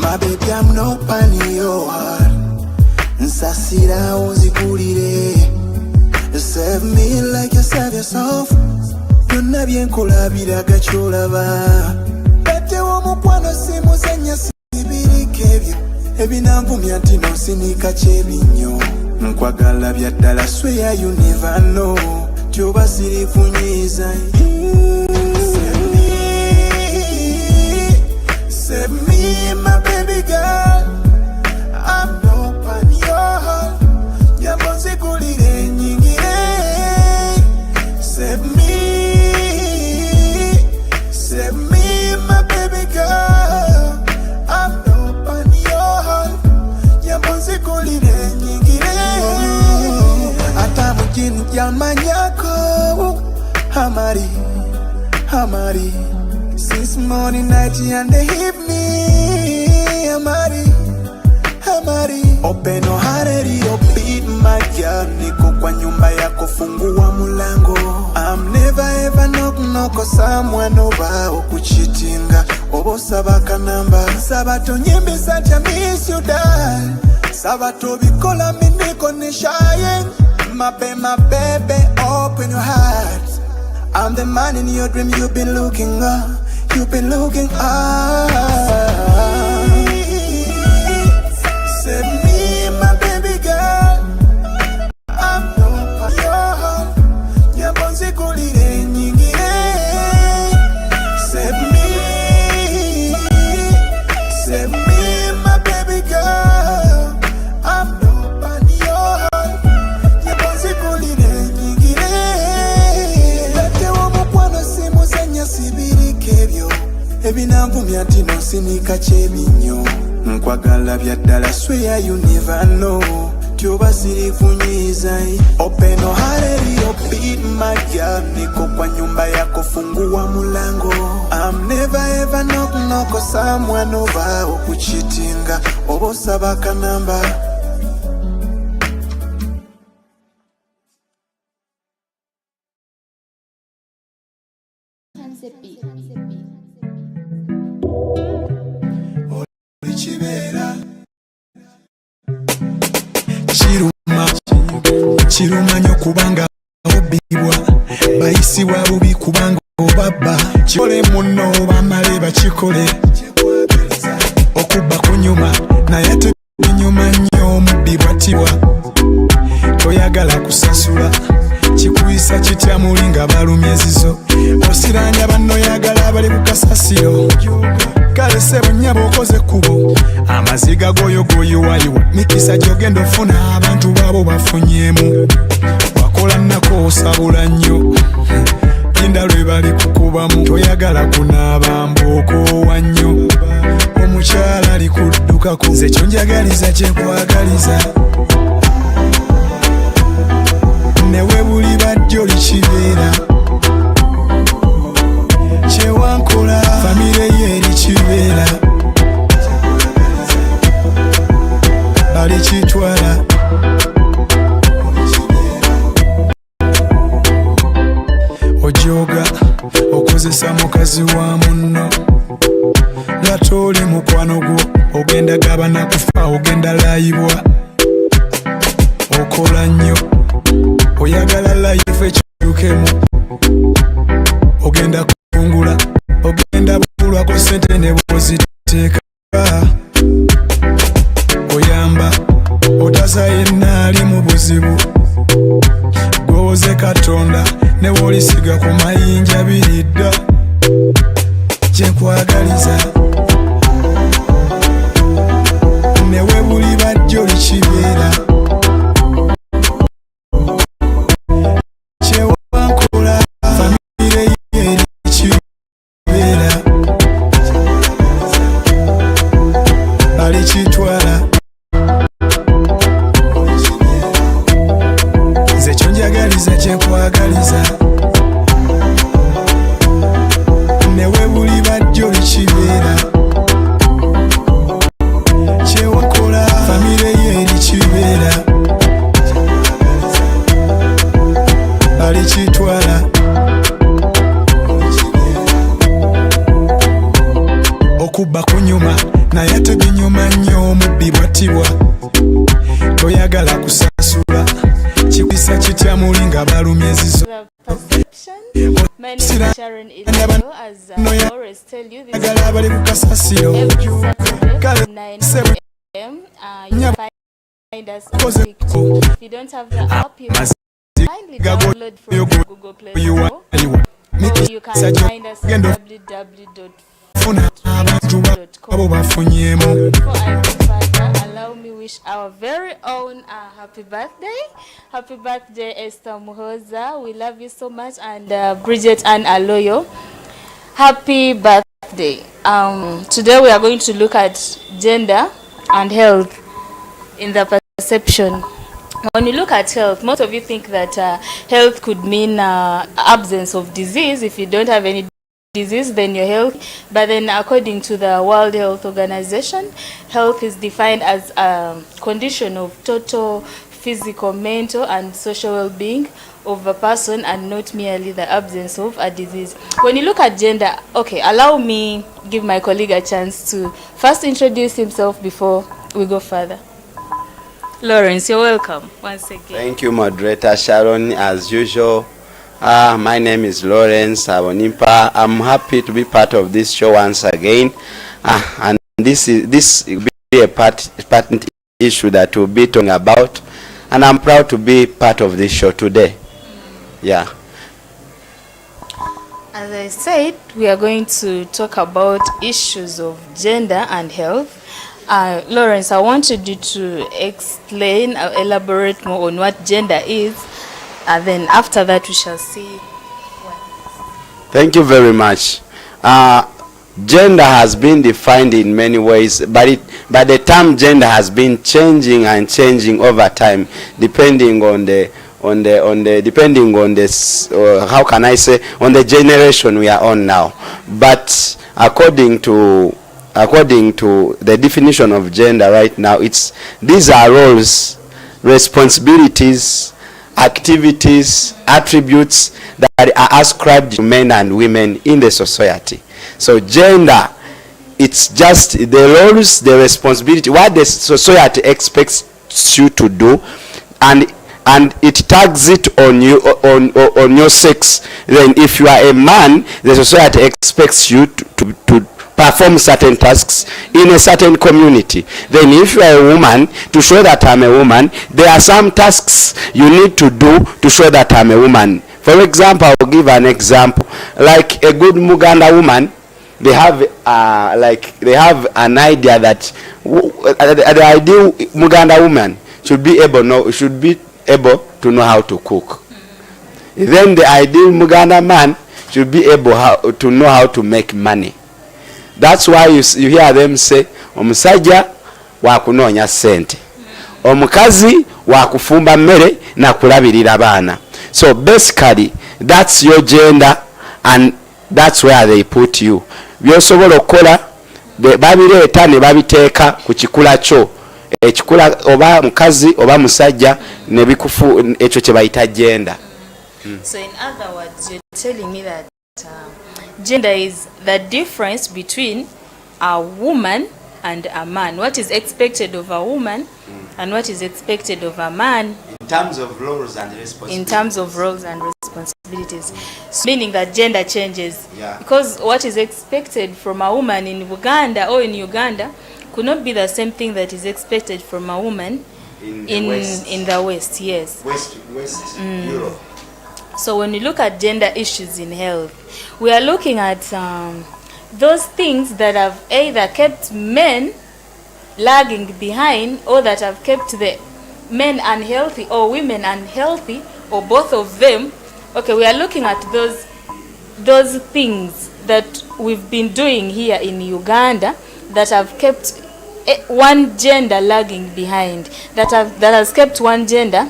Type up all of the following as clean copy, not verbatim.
My baby, I'm no pan in your heart. Nsasira uzigulire. Serve me like you serve yourself. Byonna byenkolabiraga kyolaba. Bete w'omukwano simuzenya sibirika ebyo ebinanvumya nti nosinika kyebinyo. Nkwagala bya ddala swear you never know. Tyoba sirifunyiza. Save me, my baby girl. I'm no pan your heart. Yambonzi kulire nyingire. Save me, my baby girl. I'm no pan your heart. Yambonzi kulire nyingire. Ata mujini yamanyako. Hamari. Since morning, night, and the evening, Amari. Open your heart, your beat, my girl. Niko kwa nyumba yako, fungua mulango. I'm never ever knock someone over. Okuchitinga, obo sabaka namba. Sabato nyimbi sanja miss you die. Sabato bikola miniko nishaye. My baby, open your heart. I'm the man in your dream you've been looking up. You've been looking up. Save me, my baby girl. I'm no pan your heart. Yambonzi kulire nyingire. Save me, my baby girl. I'm no pan your heart. Yambonzi kulire nyingire. Bete w'omukwano simuzenya sibirika ebyo ebinanvumya nti nosinika kyebinyo. Nkwagala bya ddala swear you never know. Tyoba sirifunyiza. Open your heart, your beat, my girl. Niko kwa nyumba yako, fungua mulango. I'm never ever knock someone over. Okuchitinga, obo sabaka namba. Chiruma nyo kubanga obibwa bayisi wa bubi kubanga obaba chikole muno bamale bachikole okuba kunyuma naye te nyuma nnyo mubibwa tibwa toyagala kusasula chikuyisa kitya mulinga balumyezizo osiranya banno yagala bali kukasasiro kale sebo nyabo okoze kubo amaziga goyo wayiwa mikisa jogendo funa abantu babo bafunyemu wakola nako osabula nnyo inda lwe bali kukubamu toyagala kunaaba mboko wannyo omukyala ali kuddukako nze kyonjagaliza kyenkwagaliza newe buli bajjo likibeera kyewankola famire ye likibeera balikitwala ojoga okozesa mukazi wa munno latoli mukwano gwo ogenda gaba nakufa ogenda layibwa okola nnyo oyagala life ekyukemu ogenda kungula ogenda bulwako sente ne bwoziteeka oyamba otasa yenna ali mu buzibu gwoze Katonda ne wolisiga ku mayinja biridda kyenkwagaliza newe buli bajjo likibeera kyewankola famire ye likibeera balikitwala nze kyonjagaliza kyenkwagaliza newe buli bajjo likibeera kyewakola famire ye likibeera balikitwala okuba kunyuma naye tebinyuma nnyo omubbi bwattibwa toyagala kusasula kikisa kitya muli nga balumya ezizo. My name is Sharon Idolo. As I always tell you, this is abali ku kasasiro every Saturday, 9 a.m. You find us on Fiktube. If you don't have the app, you can kindly download from the Google Play Store, or you can find us at www.fiktube.com. Before I go further, allow me wish our very own happy birthday. Happy birthday, Esther Muhoza. We love you so much. And Bridget Ann Aloyo. Happy birthday. Today we are going to look at gender and health in the perception. When you look at health, most of you think that health could mean absence of disease. If you don't have any disease, then you're healthy. But then according to the World Health Organization, health is defined as a condition of total physical, mental and social well-being of a person, and not merely the absence of a disease. When you look at gender, okay, allow me give my colleague a chance to first introduce himself before we go further. Lawrence, you're welcome once again. Thank you, moderator Sharon, as usual. My name is Lawrence Abonimpa. I'm happy to be part of this show once again, and this will be a patent issue that we'll be talking about, and I'm proud to be part of this show today. Yeah. As I said, we are going to talk about issues of gender and health. Lawrence, I wanted you to explain or elaborate more on what gender is, and then after that we shall see. Thank you very much. Gender has been defined in many ways, but the term gender has been changing and changing over time, depending on the how can I say, on the generation we are on now. But according to the definition of gender right now, these are roles, responsibilities, activities, attributes that are ascribed to men and women in the society. So gender, it's just the roles, the responsibility, what the society expects you to do, and it tags it on you, on your sex. Then if you are a man, the society expects you to perform certain tasks in a certain community. Then if you are a woman, to show that I'm a woman, there are some tasks you need to do to show that I'm a woman. For example, I'll give an example. Like a good Muganda woman, they have an idea that the ideal Muganda woman should be able to know how to cook. Then the ideal Muganda man should be able to know how to make money. That's why you hear them say, omusajja wa kunoonya sente, omukazi wa kufumba mmere na kulabirira abaana. So basically that's your gender, and that's where they put you. Byosobola okukola babireeta ne babiteeka ku kikula kyo, ekikula oba mukazi oba musajja ne bikufu, ekyo kye bayita gender. So in other words, you're telling me that gender is the difference between a woman and a man. What is expected of a woman and what is expected of a man In terms of roles and responsibilities. So meaning that gender changes. Yeah. Because what is expected from a woman in Uganda or in Uganda could not be the same thing that is expected from a woman in the West. Yes. West Europe. So when we look at gender issues in health, we are looking at those things that have either kept men lagging behind, or that have kept the men unhealthy or women unhealthy, or both of them. Okay, we are looking at those things that we've been doing here in Uganda that have kept one gender lagging behind, that has kept one gender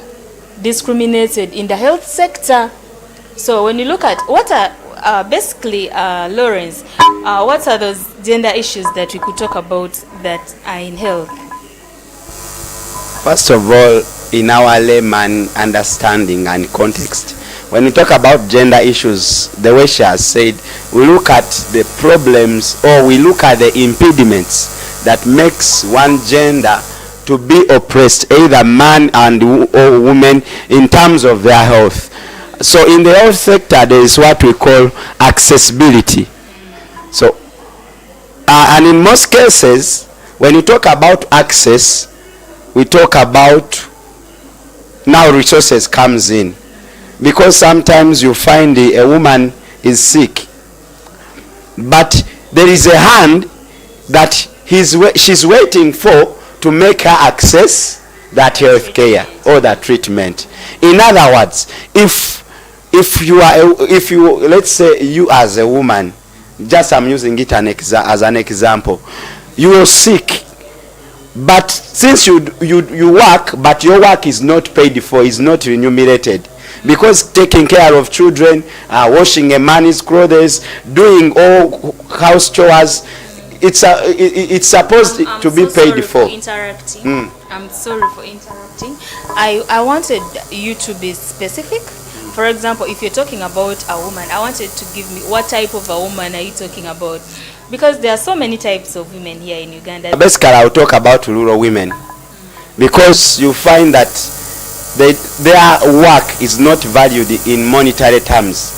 discriminated in the health sector. So when you look at what are basically Lawrence, what are those gender issues that we could talk about that are in health? First of all, in our layman understanding and context, when we talk about gender issues, the way she has said, we look at the problems, or we look at the impediments that makes one gender to be oppressed, either man and or woman, in terms of their health. So in the health sector, there is what we call accessibility. So and in most cases, when you talk about access, we talk about now resources comes in, because sometimes you find a woman is sick, but there is a hand that she's waiting for to make her access that health care or that treatment. In other words, if you let's say you as a woman, just I'm using it as an example, you are sick, but since you work, but your work is not paid for, is not remunerated, because taking care of children, washing a man's clothes, doing all house chores, it's supposed to be paid for. Interrupting. I'm sorry for interrupting. I wanted you to be specific. For example, if you're talking about a woman, I wanted to give me what type of a woman are you talking about? Because there are so many types of women here in Uganda. Basically, I'll talk about rural women, because you find that their work is not valued in monetary terms,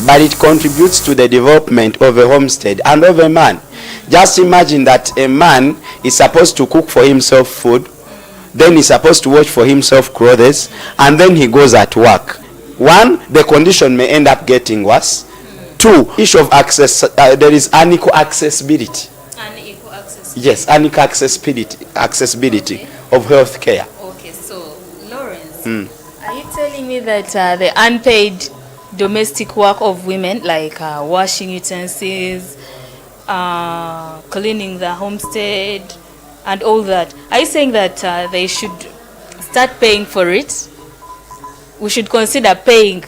but it contributes to the development of a homestead and of a man. Just imagine that a man is supposed to cook for himself food, then he's supposed to wash for himself clothes, and then he goes at work. One, the condition may end up getting worse. Two, issue of access, there is unequal accessibility. Unequal accessibility. Yes, unequal accessibility Okay. Of health care. Okay, so Lawrence, are you telling me that the unpaid domestic work of women, like washing utensils, cleaning the homestead, and all that, are you saying that they should start paying for it? We should consider paying,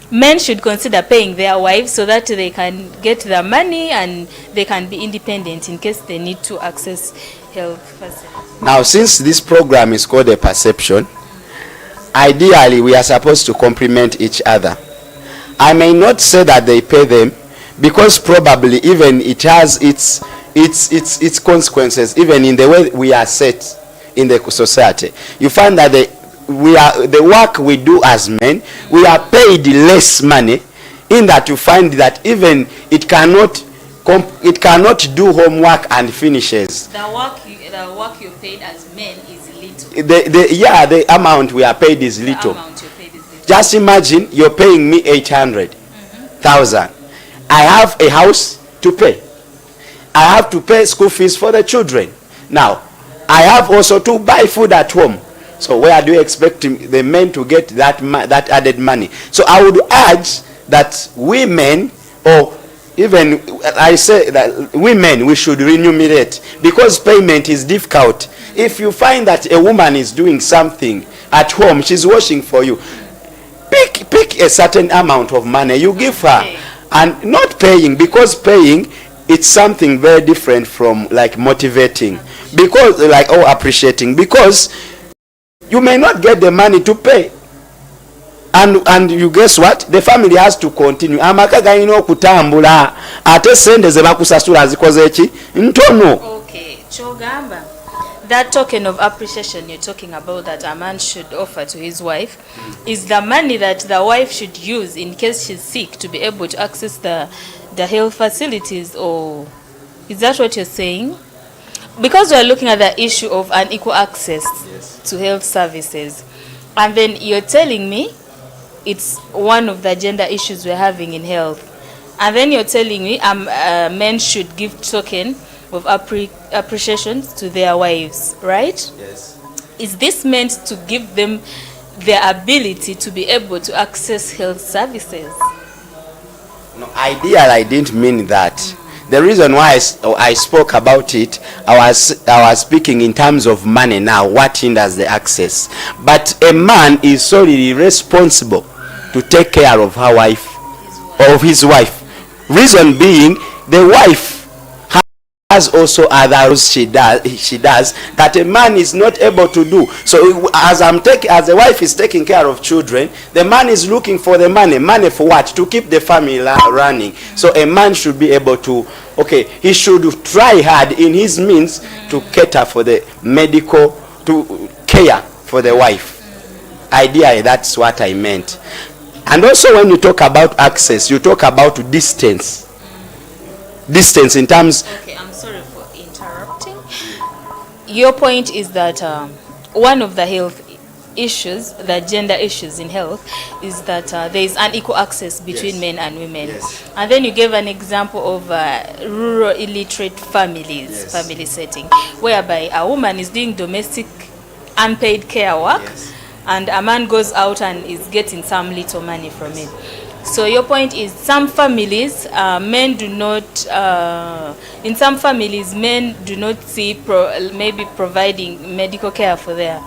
men should consider paying their wives so that they can get their money and they can be independent in case they need to access health facilities. Now, since this program is called a perception, ideally we are supposed to complement each other. I may not say that they pay them, because probably even it has its consequences, even in the way we are set in the society. You find that the work we do as men, we are paid less money, in that you find that even it cannot do homework and finishes. The work you paid as men is little. The amount we are paid is little. The amount you're paid is little. Just imagine you're paying me 800,000. I have a house to pay. I have to pay school fees for the children. Now, I have also to buy food at home. So where do you expect the men to get that added money? So I would urge that women, or even I say that women, we should remunerate, because payment is difficult. If you find that a woman is doing something at home, she's washing for you, pick a certain amount of money you give her, and not paying, because paying, it's something very different from like motivating, because like appreciating, because you may not get the money to pay, and you guess what, the family has to continue. Amaka galina okutambula ate sente ze bakusasula zikoze ki ntono. Okay, chogamba, that token of appreciation you're talking about that a man should offer to his wife is the money that the wife should use in case she's sick to be able to access the health facilities, or is that what you're saying? Because we're looking at the issue of unequal access to health services, and then you're telling me it's one of the gender issues we're having in health, and then you're telling me men should give token of appreciation to their wives, right? Yes. Is this meant to give them the ability to be able to access health services? No, ideally I didn't mean that. The reason why I spoke about it, I was speaking in terms of money now, what hinders the access. But a man is solely responsible to take care of her wife, of his wife. Reason being, the wife has also other roles she does that a man is not able to do. So as the wife is taking care of children, the man is looking for the money for what? To keep the family running. So a man should be able to okay, he should try hard in his means to cater for the medical, to care for the wife. Idea, that's what I meant. And also when you talk about access, you talk about distance. Distance in terms... Okay, I'm sorry for interrupting. Your point is that one of the health issues, the gender issues in health, is that there is unequal access between men and women. And then you gave an example of rural illiterate families, family setting, whereby a woman is doing domestic unpaid care work, and a man goes out and is getting some little money from it. So your point is some families, men do not, in some families, men do not see maybe providing medical care for their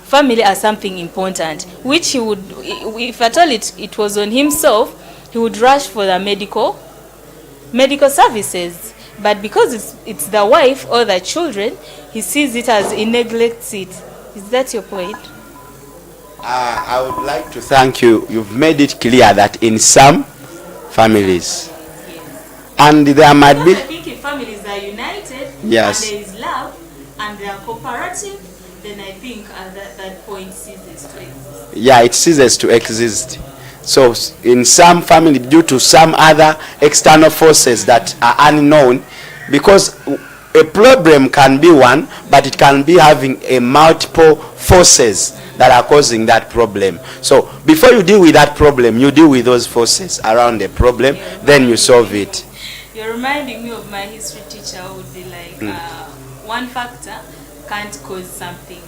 family as something important, which he would, if at all it was on himself, he would rush for the medical services. But because it's the wife or the children, he sees it as he neglects it. Is that your point? I would like to thank you. You've made it clear that in some families, and there might be... I think if families are united, and yes, there is love, and they are cooperative, then I think that point ceases to exist. Yeah, it ceases to exist. So in some family, due to some other external forces that are unknown, because a problem can be one, but it can be having a multiple forces that are causing that problem. So before you deal with that problem, you deal with those forces around the problem, then you solve it. You're reminding me of my history teacher who would be like, one factor can't cause something.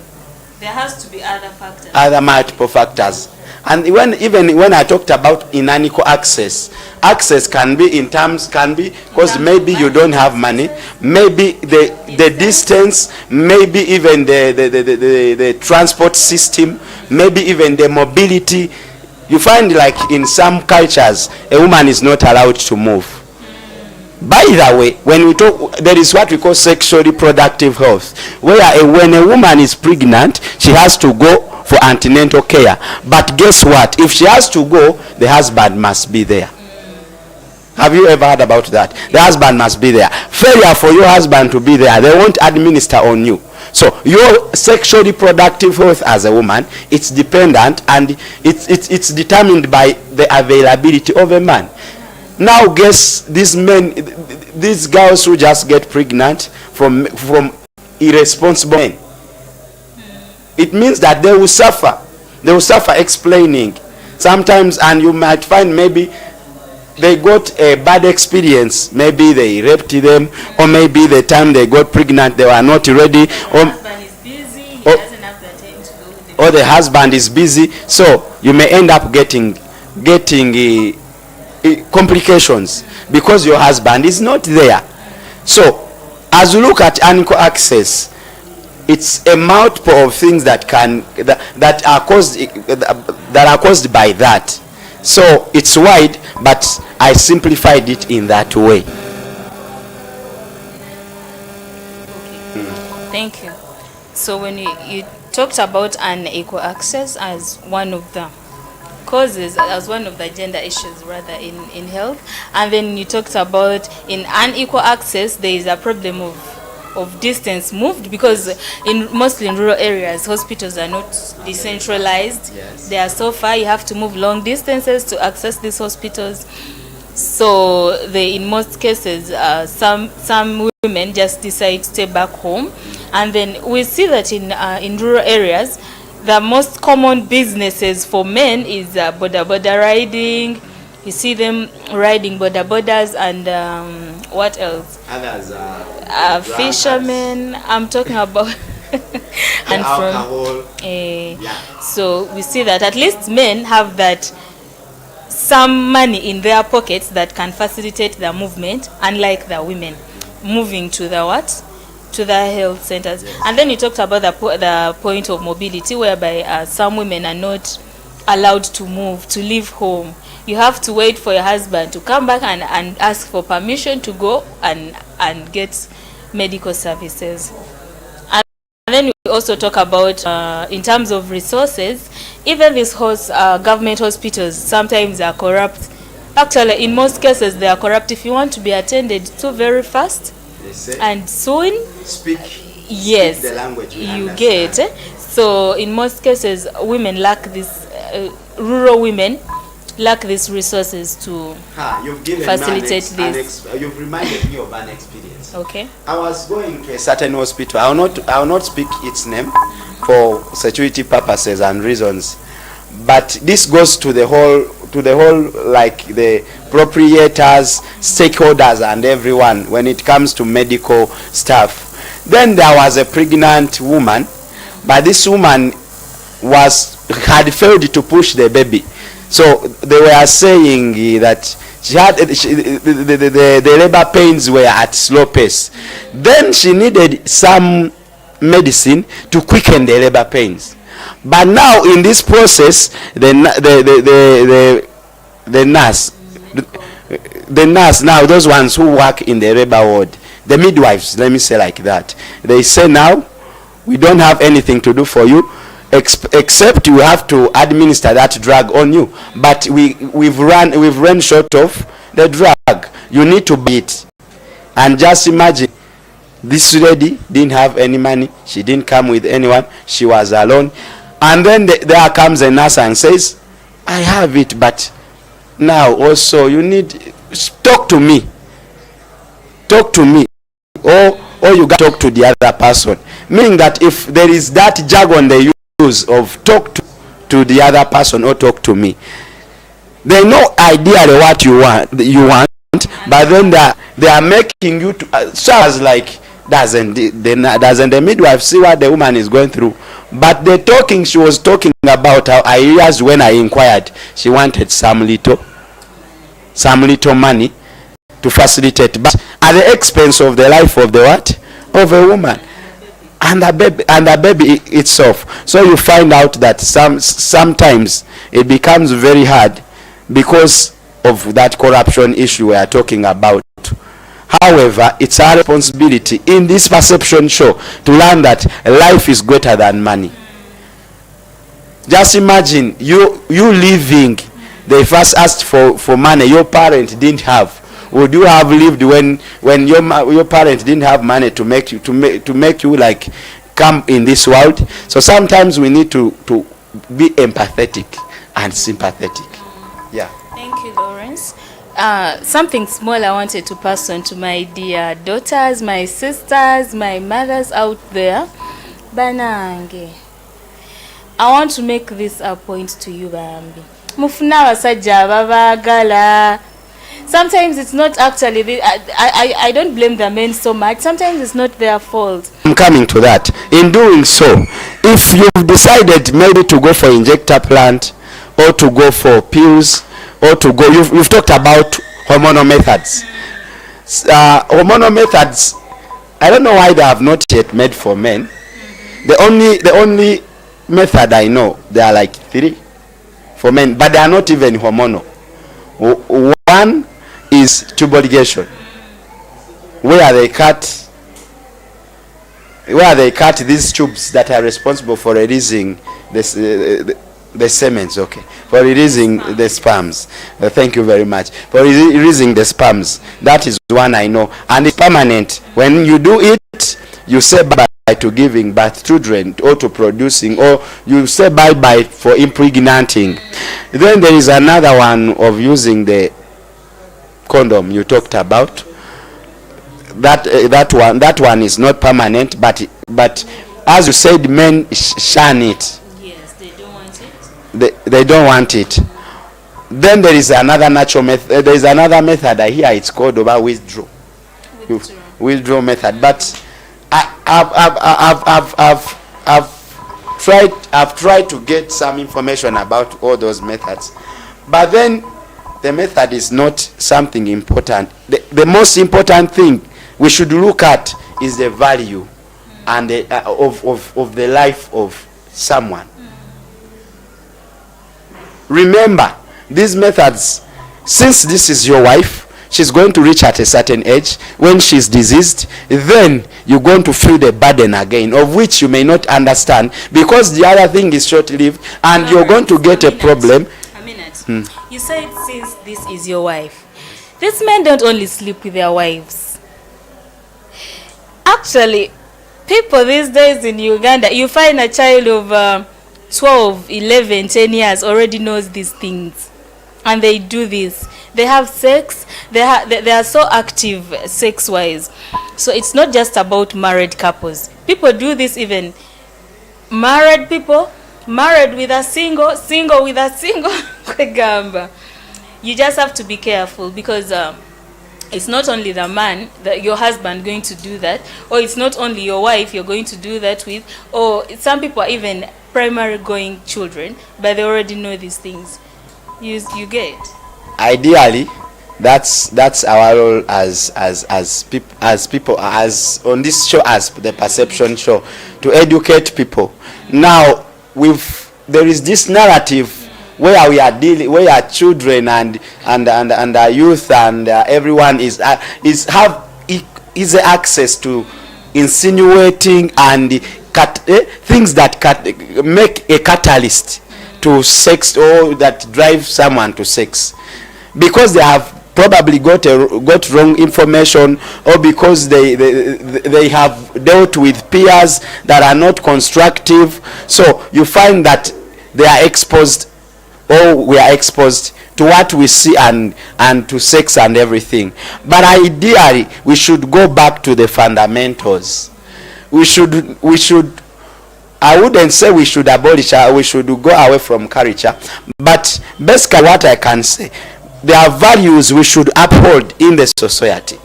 There has to be other factors. Other multiple factors. And even when I talked about unequal access, access can be in terms, because maybe you don't have money, maybe the distance, maybe even the transport system, maybe even the mobility. You find like in some cultures, a woman is not allowed to move. By the way, when we talk, there is what we call sexual reproductive health, where when a woman is pregnant, she has to go for antenatal care. But guess what? If she has to go, the husband must be there. Have you ever heard about that? The husband must be there. Failure for your husband to be there, they won't administer on you. So your sexual reproductive health as a woman, it's dependent, and it's determined by the availability of a man. Now guess these men, these girls who just get pregnant from irresponsible men, it means that they will suffer. They will suffer explaining sometimes, and you might find maybe they got a bad experience. Maybe they raped them, or maybe the time they got pregnant they were not ready, or the husband is busy, he doesn't have the time to go with or the husband is busy. So you may end up getting complications because your husband is not there. So as you look at unequal access, it's a multiple of things that are caused by that. So it's wide, but I simplified it in that way. Thank you. So when you talked about unequal access as one of the causes, as one of the gender issues rather in health, and then you talked about in unequal access there is a problem of distance moved, because mostly in rural areas hospitals are not decentralized. They are so far, you have to move long distances to access these hospitals. So in most cases some women just decide to stay back home, and then we see that in rural areas the most common businesses for men is boda riding. You see them riding bodas, and what else? Others fishermen. I'm talking about and alcohol. So we see that at least men have that some money in their pockets that can facilitate the movement, unlike the women moving to the health centers. And then you talked about the point of mobility, whereby some women are not allowed to move, to leave home. You have to wait for your husband to come back and ask for permission to go and get medical services. And then we also talk about in terms of resources, even these government hospitals sometimes are corrupt Actually, in most cases, they are corrupt. If you want to be attended to very fast and soon, speak yes, the language you get. So in most cases, women lack this, rural women lack these resources to facilitate this. You've reminded me of an experience. Okay. I was going to a certain hospital. I will not speak its name for security purposes and reasons. But this goes to the whole like the proprietors, stakeholders and everyone when it comes to medical stuff. Then there was a pregnant woman, but this woman had failed to push the baby. So they were saying that she had the labor pains were at slow pace. Then she needed some medicine to quicken the labor pains. But now in this process, the nurse now, those ones who work in the labor ward, the midwives, let me say like that, they say now we don't have anything to do for you except you have to administer that drug on you. But we've run short of the drug. You need to buy it. And just imagine, this lady didn't have any money. She didn't come with anyone. She was alone. And then there comes a nurse and says, I have it, but now also you need, talk to me. Talk to me. Or you got to talk to the other person. Meaning that if there is that jargon they use of talk to the other person or talk to me, they know ideally what you want, but then they are making you to, so as like, doesn't the midwife see what the woman is going through? But she was talking about how I realized when I inquired, she wanted some little money to facilitate, but at the expense of the life of the what? Of a woman and the baby itself. So you find out that sometimes it becomes very hard because of that corruption issue we are talking about. However, it's our responsibility in this perception show to learn that life is greater than money. Just imagine you living, they first asked for money your parent didn't have. Would you have lived when your parent didn't have money to make you like come in this world? So sometimes we need to be empathetic and sympathetic. Yeah. Thank you, Lawrence. Something small I wanted to pass on to my dear daughters, my sisters, my mothers out there. Banange, I want to make this a point to you, Bambi. Mufuna wasajja babagala. Sometimes it's not actually I don't blame the men so much. Sometimes it's not their fault. I'm coming to that. In doing so, if you've decided maybe to go for injector plant or to go for pills or to go, you've talked about hormonal methods. Hormonal methods, I don't know why they have not yet made for men. The only method I know, there are like 3 for men, but they are not even hormonal. One is tubal ligation, where they cut these tubes that are responsible for releasing the semens, okay, for releasing the sperms. Thank you very much. For releasing the sperms, that is one I know, and it's permanent. When you do it, you say bye to giving birth children or to producing, or you say bye for impregnating. Then there is another one of using the condom you talked about. That one is not permanent, but as you said, men shun it. Yes, they don't want it. They don't want it. Then there is another natural method. There is another method I hear it's called about withdrawal method. But I've tried to get some information about all those methods, but then the method is not something important. The most important thing we should look at is the value and of the life of someone. Remember, these methods, since this is your wife, she's going to reach at a certain age. When she's diseased, then you're going to feel the burden again, of which you may not understand, because the other thing is short-lived, and you're going to get a problem. A minute. You said since this is your wife, these men don't only sleep with their wives. Actually, people these days in Uganda, you find a child of 12, 11, 10 years already knows these things. And they do this. They have sex. They are so active sex-wise. So it's not just about married couples. People do this, even married people, married with a single, single with a single. You just have to be careful, because it's not only the man, your husband, going to do that, or it's not only your wife you're going to do that with, or some people are even primary going children, but they already know these things. You get. Ideally, that's our role as people, as on this show, as the perception show, to educate people. Now there is this narrative where we are dealing, where our children and our youth and everyone is access to insinuating and things that make a catalyst to sex, or that drive someone to sex, because they have probably got wrong information, or because they have dealt with peers that are not constructive. So you find that they are exposed, or we are exposed to what we see and to sex and everything. But ideally, we should go back to the fundamentals. We should I wouldn't say we should abolish, we should go away from culture, but basically what I can say, there are values we should uphold in the society.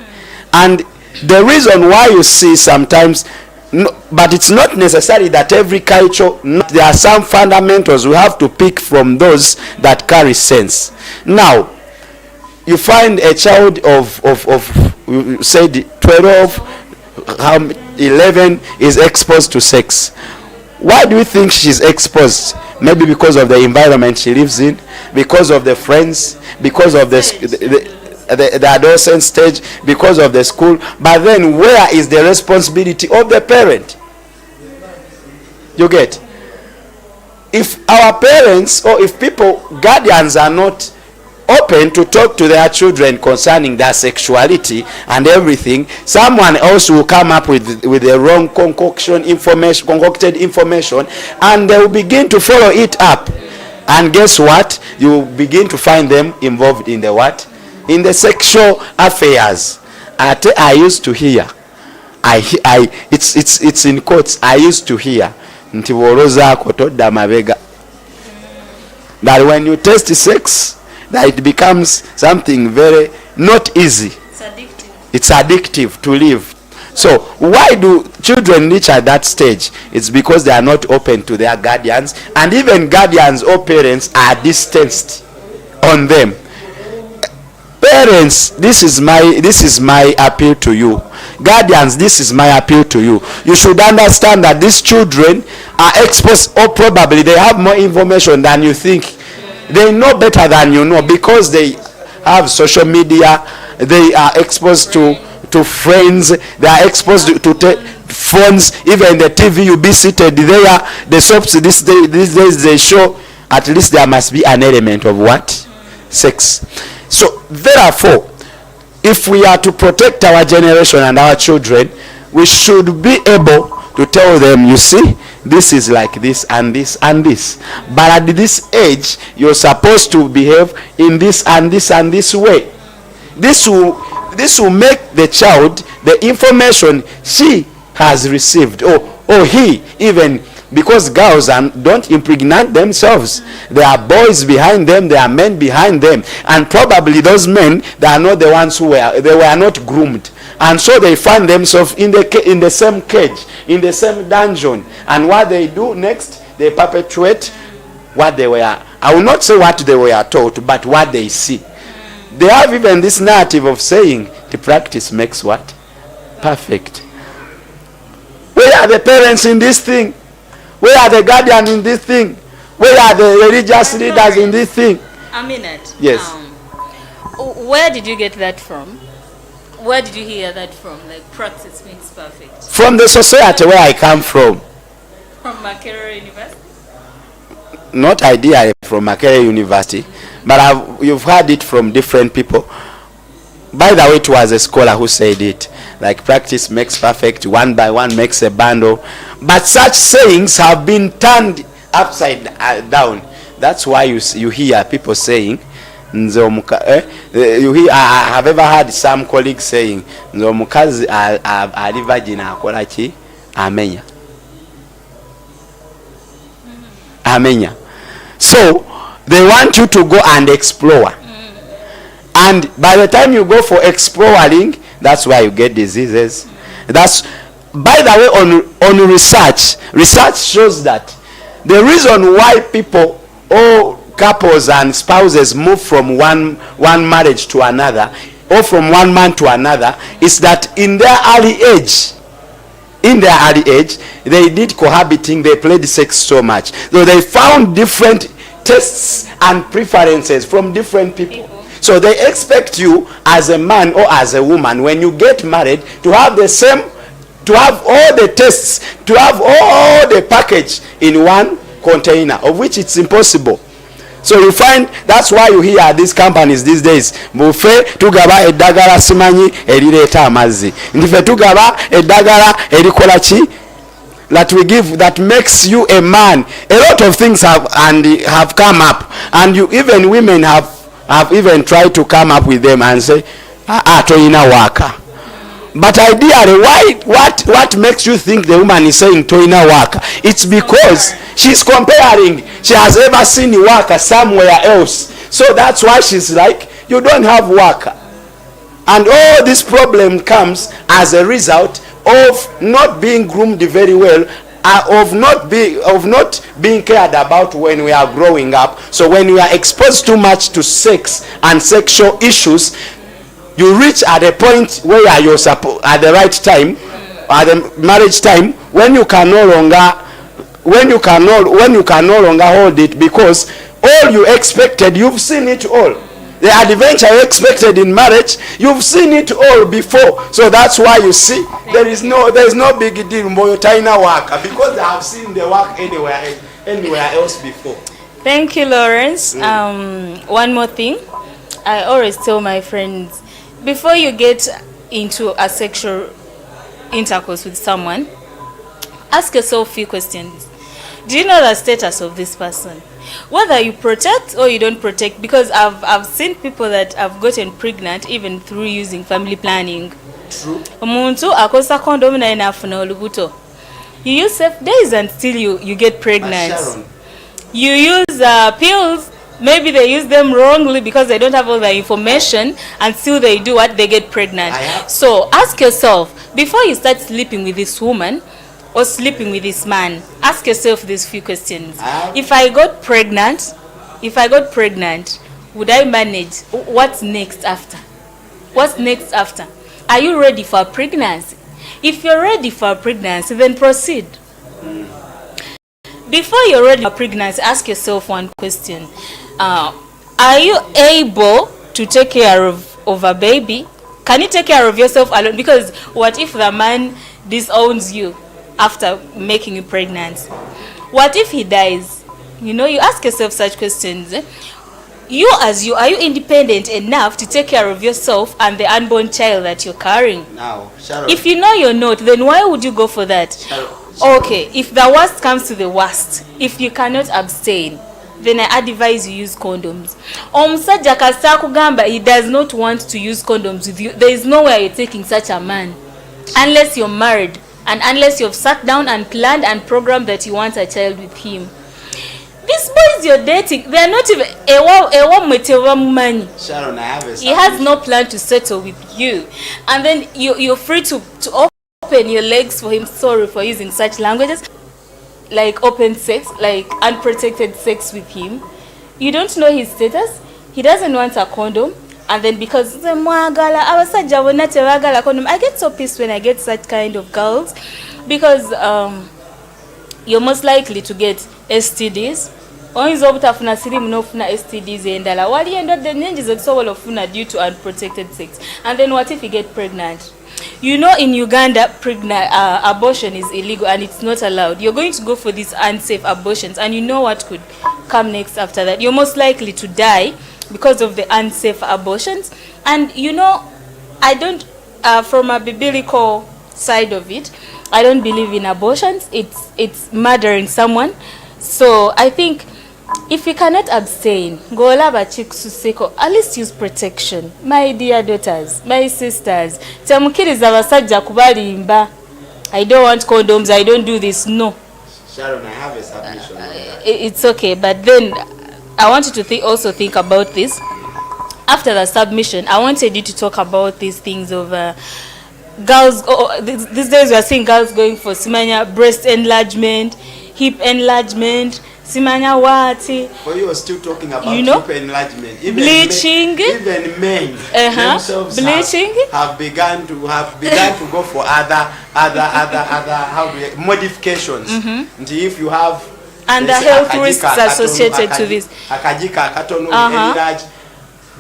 And the reason why you see sometimes, but it's not necessary that every culture, there are some fundamentals we have to pick from those that carry sense. Now, you find a child of you said 12, 11 is exposed to sex. Why do you think she's exposed? Maybe because of the environment she lives in, because of the friends, because of the adolescent stage, because of the school. But then where is the responsibility of the parent? You get? If our parents, or if guardians are not open to talk to their children concerning their sexuality and everything, someone else will come up with the wrong concocted information, and they will begin to follow it up. And guess what? You begin to find them involved in the what? In the sexual affairs. I used to hear, it's in quotes, I used to hear, that when you taste sex, that it becomes something very not easy. It's addictive to live. So why do children reach at that stage? It's because they are not open to their guardians, and even guardians or parents are distanced on them. Parents, this is my appeal to you. Guardians, this is my appeal to you. You should understand that these children are exposed, or probably they have more information than you think. They know better than you know, because they have social media, they are exposed to friends, they are exposed to phones, even the TV. You be seated there, the soaps these days they show, at least there must be an element of what? Sex. So therefore, if we are to protect our generation and our children, we should be able to tell them, you see, this is like this and this and this, but at this age you're supposed to behave in this and this and this way. This will make the child, the information she has received, or he, even because girls don't impregnate themselves. There are boys behind them, there are men behind them, and probably those men, they are not the ones who were not groomed, and so they find themselves in the same cage, in the same dungeon. And what they do next, they perpetuate what they were, I will not say what they were taught, but what they see. They have even this narrative of saying the practice makes what? Perfect. Where are the parents in this thing? Where are the guardians in this thing? Where are the religious leaders in this thing? A minute. Yes. Where did you get that from? Where did you hear that from? Like, practice makes perfect. From the society where I come from. From Makerere University? Not ideally from Makerere University, but you've heard it from different people. By the way, it was a scholar who said it, like practice makes perfect, one by one makes a bundle. But such sayings have been turned upside down. That's why you hear people saying, you hear, I have ever heard some colleagues saying, nze omukazi ali virgin akola ki amenya. Amenya. So they want you to go and explore. And by the time you go for exploring, that's why you get diseases. That's, by the way, on research shows that the reason why people, couples and spouses move from one marriage to another, or from one man to another, is that in their early age, they did cohabiting, they played sex so much. So they found different tastes and preferences from different people. So they expect you as a man or as a woman, when you get married, to have the same, to have all the tastes, to have all the package in one container, of which it's impossible. So you find, that's why you hear these companies these days, bufe tugaba eddagala simanyi erireeta amazzi, ndife tugaba eddagala erikola ki, that we give, that makes you a man. A lot of things have come up, and even women have even tried to come up with them and say, toina waka. But ideally, what makes you think the woman is saying toina waka? It's because she's comparing. She has ever seen waka somewhere else. So that's why she's like, you don't have waka. And all this problem comes as a result of not being groomed very well, of not being cared about when we are growing up. So when we are exposed too much to sex and sexual issues, you reach at a point where you're at the right time, at the marriage time, when you can no longer hold it, because all you expected, you've seen it all. The adventure you expected in marriage, you've seen it all before. So that's why you see there is no big deal Moyotaina work, because I have seen the work anywhere else before. Thank you, Lawrence. One more thing, I always tell my friends, before you get into a sexual intercourse with someone, ask yourself a few questions. Do you know the status of this person? Whether you protect or you don't protect, because I've seen people that have gotten pregnant even through using family planning. True. Omuntu akosa condom na inafuna olubuto. You use safe days until you get pregnant. You use pills. Maybe they use them wrongly because they don't have all the information. Until they do what, they get pregnant. So ask yourself, before you start sleeping with this woman or sleeping with this man, ask yourself these few questions. If I got pregnant, would I manage? What's next after? What's next after? Are you ready for pregnancy? If you're ready for pregnancy, then proceed. Before you're ready for pregnancy, ask yourself one question. Are you able to take care of a baby? Can you take care of yourself alone? Because what if the man disowns you after making you pregnant? What if he dies? You know, you ask yourself such questions. Are you independent enough to take care of yourself and the unborn child that you're carrying? Now, Sharon. If you know you're not, then why would you go for that? Sharon. Okay, if the worst comes to the worst, if you cannot abstain, then I advise you use condoms. Omusajja kasita kugamba he does not want to use condoms with you, there is nowhere you're taking such a man. Unless you're married, and unless you've sat down and planned and programmed that you want a child with him. These boys you're dating, they're not even Sharon, I have a he has no plan to settle with you. And then you're free to open your legs for him. Sorry for using such languages. Like open sex, like unprotected sex with him. You don't know his status. He doesn't want a condom. And then because I get so pissed when I get such kind of girls, because you're most likely to get STDs. STDs due to unprotected sex. And then what if you get pregnant? You know, in Uganda, abortion is illegal and it's not allowed. You're going to go for these unsafe abortions, and you know what could come next after that. You're most likely to die because of the unsafe abortions. And you know, I don't, from a biblical side of it, I don't believe in abortions. It's murdering someone. So I think if you cannot abstain, go laba chikususeko, at least use protection. My dear daughters, my sisters, temukiriza abasajja kubalimba. I don't want condoms, I don't do this. No. Sharon, I have a submission. It's okay, but then I want you to also think about this. After the submission, I wanted you to talk about these things of girls. These days we are seeing girls going for simanya breast enlargement, hip enlargement, simanya wati. For you are still talking about hip enlargement. Even bleaching. Even men themselves bleaching have begun to go for other modifications. And if you have and the health risks associated to this.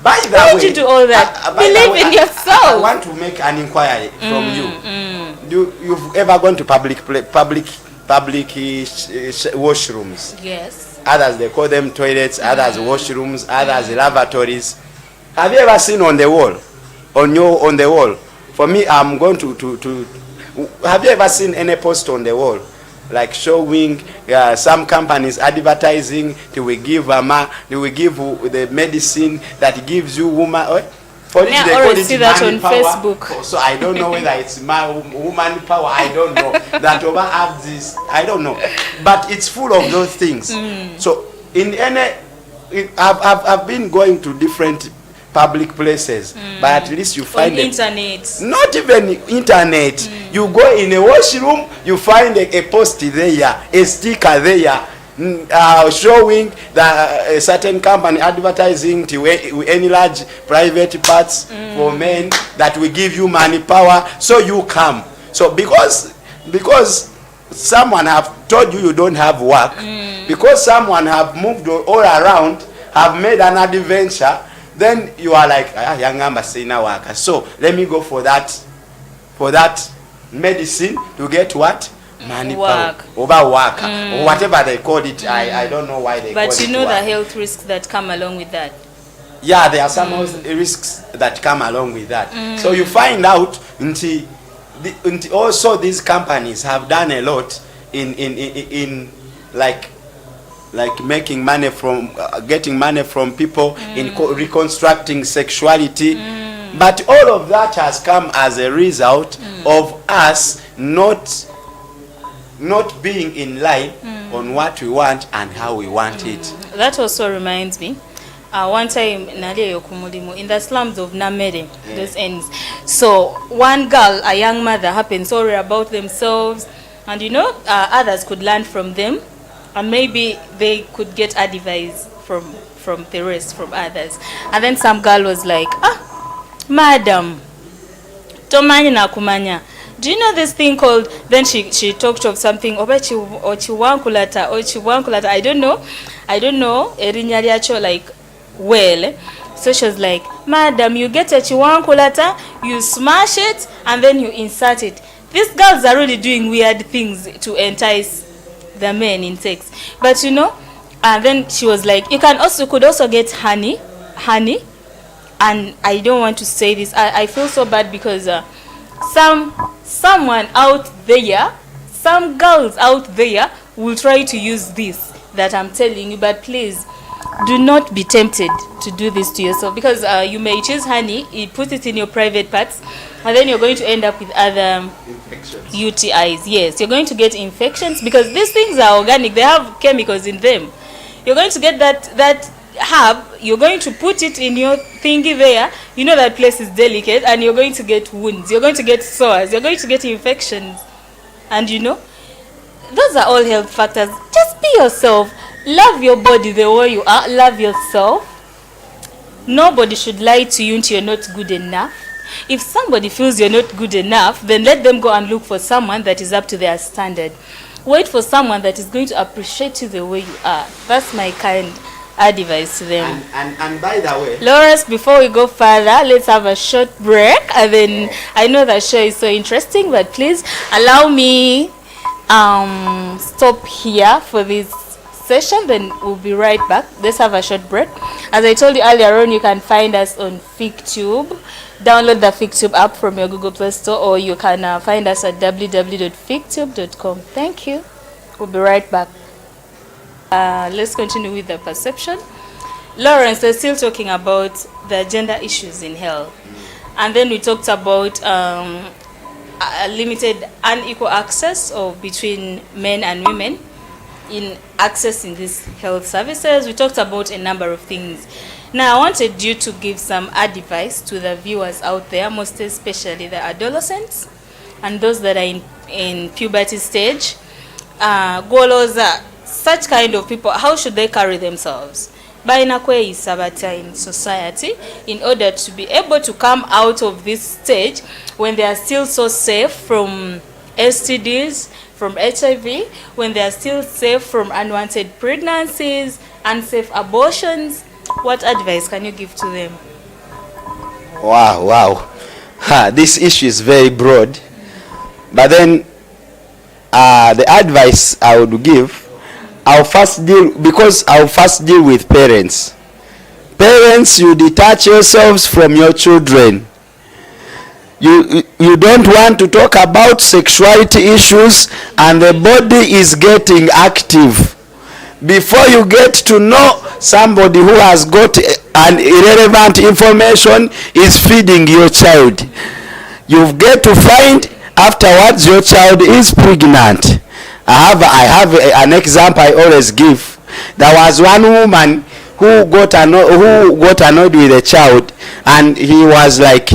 By the why way, don't you do all that? Believe in yourself. I want to make an inquiry from you. You've ever gone to public washrooms? Yes. Others they call them toilets, others washrooms, others lavatories. Have you ever seen on the wall? On the wall? For me, I'm going to have you ever seen any post on the wall? Like showing some companies advertising, they will give the medicine that gives you woman. For yeah, they call it that on power. Facebook. So I don't know whether it's woman power. I don't know that over have this. I don't know, but it's full of those things. So in any, I've been going to different public places, but at least you find on internet. Not even internet. You go in a washroom, you find a post there, a sticker there, showing that a certain company advertising to any large private parts for men that will give you money power, so you come. So because someone have told you don't have work, because someone have moved all around, have made an adventure, then you are like, yangamba sina waka, so let me go for that medicine to get what? Money work. Over work, or whatever they called it. I don't know why they call it. But you know the health risks that come along with that. Yeah, there are some risks that come along with that. So you find out also these companies have done a lot in like making money from getting money from people in reconstructing sexuality. But all of that has come as a result of us not being in line on what we want and how we want it. That also reminds me, one time in the slums of Namere, those ends. So one girl, a young mother, happened to worry about themselves, and you know, others could learn from them, and maybe they could get advice from the rest, from others. And then some girl was like, madam, tomanya na kumanya. Do you know this thing called, then she talked of something, ochiwankulata, I don't know, erinya lyacho, like, well. So she was like, madam, you get a chiwankulata, you smash it, and then you insert it. These girls are really doing weird things to entice the men in sex. But you know, and then she was like, you could also get honey, and I don't want to say this, I feel so bad because someone out there, some girls out there will try to use this that I'm telling you, but please do not be tempted to do this to yourself, because you may choose honey, you put it in your private parts, and then you're going to end up with other infections. UTIs. Yes, you're going to get infections because these things are organic, they have chemicals in them. You're going to get that herb, you're going to put it in your thingy there, you know that place is delicate, and you're going to get wounds, you're going to get sores, you're going to get infections. And you know, those are all health factors. Just be yourself, love your body the way you are, love yourself. Nobody should lie to you until you're not good enough. If somebody feels you're not good enough, then let them go and look for someone that is up to their standard. Wait for someone that is going to appreciate you the way you are. That's my kind advice to them. And by the way, Lawrence, before we go further, let's have a short break, and then I know that show is so interesting, but please allow me stop here for this session, then we'll be right back. Let's have a short break. As I told you earlier on, you can find us on Fiktube. Download the Fiktube app from your Google Play Store, or you can find us at www.fiktube.com. Thank you. We'll be right back. Let's continue with the perception. Lawrence, we're still talking about the gender issues in health. And then we talked about limited unequal access between men and women in accessing these health services. We talked about a number of things. Now, I wanted you to give some advice to the viewers out there, most especially the adolescents and those that are in puberty stage. Goloza, such kind of people, how should they carry themselves in society in order to be able to come out of this stage when they are still so safe from STDs, from HIV, when they are still safe from unwanted pregnancies, unsafe abortions? What advice can you give to them? Wow. This issue is very broad. But then the advice I would give, I'll first deal with parents. Parents, you detach yourselves from your children. You don't want to talk about sexuality issues, and the body is getting active. Before you get to know somebody who has got an irrelevant information is feeding your child, you get to find afterwards your child is pregnant. I have an example I always give. There was one woman who got annoyed with a child, and he was like,